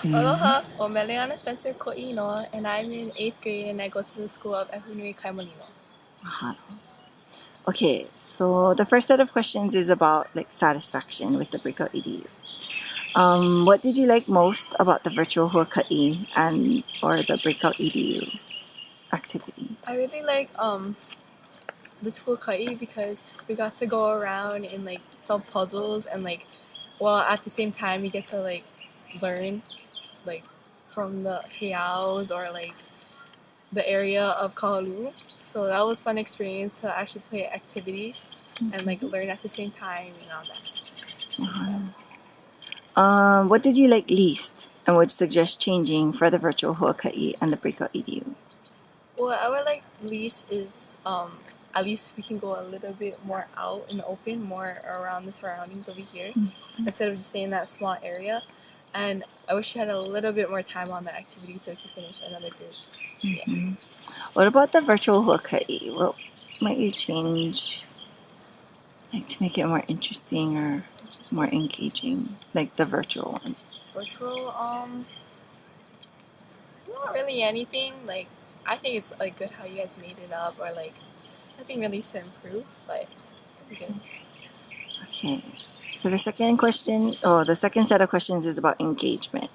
Aloha, o Meleana Spencer Ko'ino, and I'm in 8th grade and I go to the school of Ehunui Mahalo. Okay, so the first set of questions is about like satisfaction with the breakout EDU. What did you like most about the virtual huaka'i and or the breakout EDU activity? I really like the school ka'i because we got to go around and like solve puzzles and like at the same time we get to like learn like from the heiaus or like the area of Kahaluu. So that was fun experience to actually play activities and like learn at the same time and all that. What did you like least and would suggest changing for the virtual huaka'i and the breakout EDU? What I would like least is at least we can go a little bit more out in the open, more around the surroundings over here, instead of just staying in that small area. And I wish you had a little bit more time on the activity so we could finish another group. Yeah. What about the virtual huaka'i? What might you change, like to make it more interesting or more engaging, like the virtual one? Virtual, not really anything. Like I think it's like good how you guys made it up, or like nothing really to improve, but good. Okay. So the second set of questions is about engagement.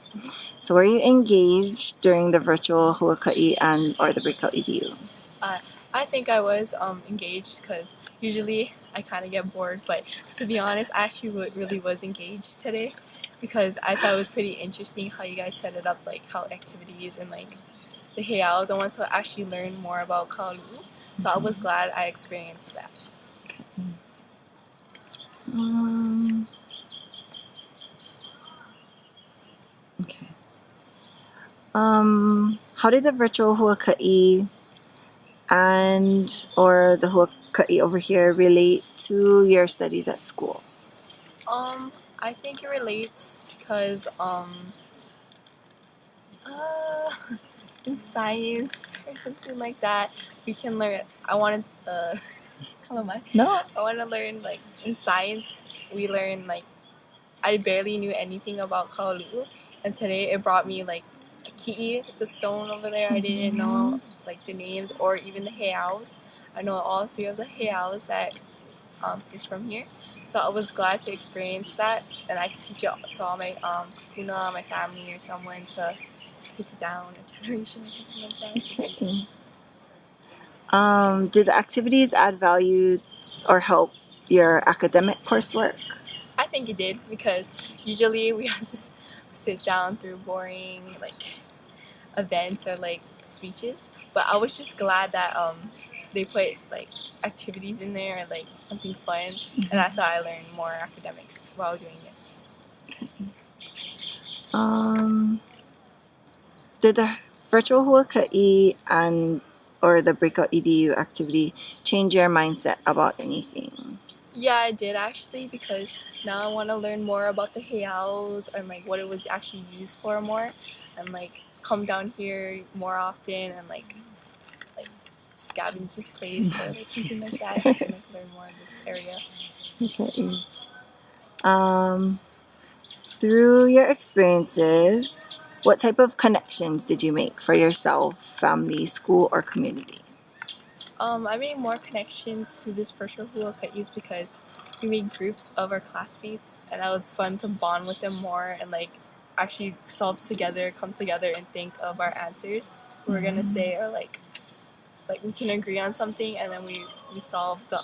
So were you engaged during the virtual huaka'i and or the breakout EDU? I think I was engaged because usually I kind of get bored, but to be honest, I actually really was engaged today because I thought it was pretty interesting how you guys set it up, like how activities and like the heiaus. I wanted to actually learn more about Kalu, so I was glad I experienced that. Okay. How did the virtual huaka'i and or the huaka'i over here relate to your studies at school? I think it relates because in science or something like that, we can learn. I wanted No. I want to learn like in science. We learn like I barely knew anything about Kalu, and today it brought me like Ki'i, the stone over there. I didn't know like the names or even the heiaus. I know all three of the heiaus that is from here. So I was glad to experience that, and I could teach it to all my kupuna, my family, or someone to take it down a generation or something like that. Okay. Did the activities add value or help your academic coursework? I think it did because usually we have to sit down through boring like events or like speeches, but I was just glad that they put like activities in there and like something fun, and I thought I learned more academics while doing this. Did the virtual huaka'i and or the breakout EDU activity change your mindset about anything? Yeah, I did actually because now I want to learn more about the heiaus and like what it was actually used for more, and like come down here more often and like scavenge this place or like something like that and like learn more of this area. Okay. Through your experiences, what type of connections did you make for yourself, family, school, or community? I made more connections to this virtual huaka'is because we made groups of our classmates, and that was fun to bond with them more and like actually solve together, come together, and think of our answers we're gonna say, or like we can agree on something and then we solve the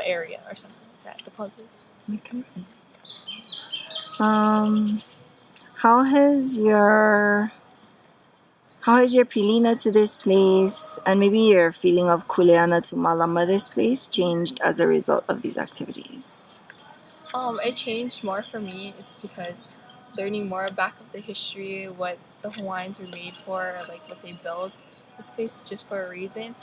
area or something like that, the puzzles. Okay. How has your pilina to this place and maybe your feeling of kuleana to malama this place changed as a result of these activities? It changed more for me is because learning more back of the history, what the Hawaiians were made for, or like what they built this place just for a reason.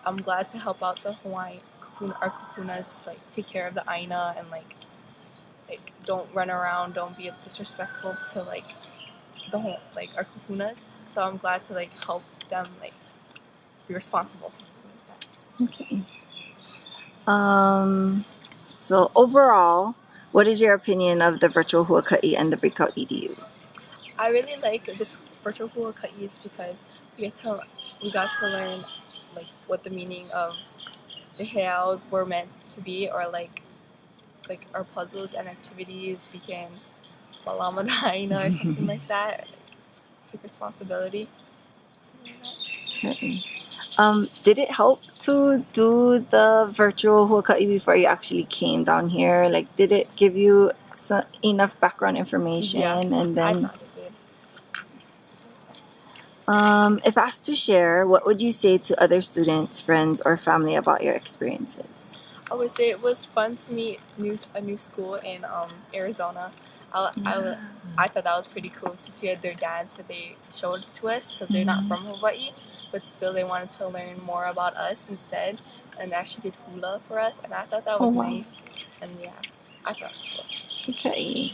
I'm glad to help out the Hawaiian our kupunas, like take care of the aina and like don't run around, don't be disrespectful to like the whole like our kupunas. So I'm glad to like help them like be responsible. Okay. So overall, what is your opinion of the virtual huaka'i and the breakout EDU? I really like this virtual hula ka'is because we got to learn like what the meaning of the heiaus were meant to be, or like our puzzles and activities. We can malamadaina or something like that. Take responsibility. Something like that. Okay. Did it help to do the virtual Huaka'i before you actually came down here? Like, did it give you enough background information? Yeah, And I then, thought it did. if asked to share, what would you say to other students, friends, or family about your experiences? I would say it was fun to meet a new school in Arizona. I thought that was pretty cool to see their dance that they showed to us, because they're not from Hawaii, but still they wanted to learn more about us instead, and actually did hula for us, and I thought that was nice. And yeah, I thought it was cool. Okay.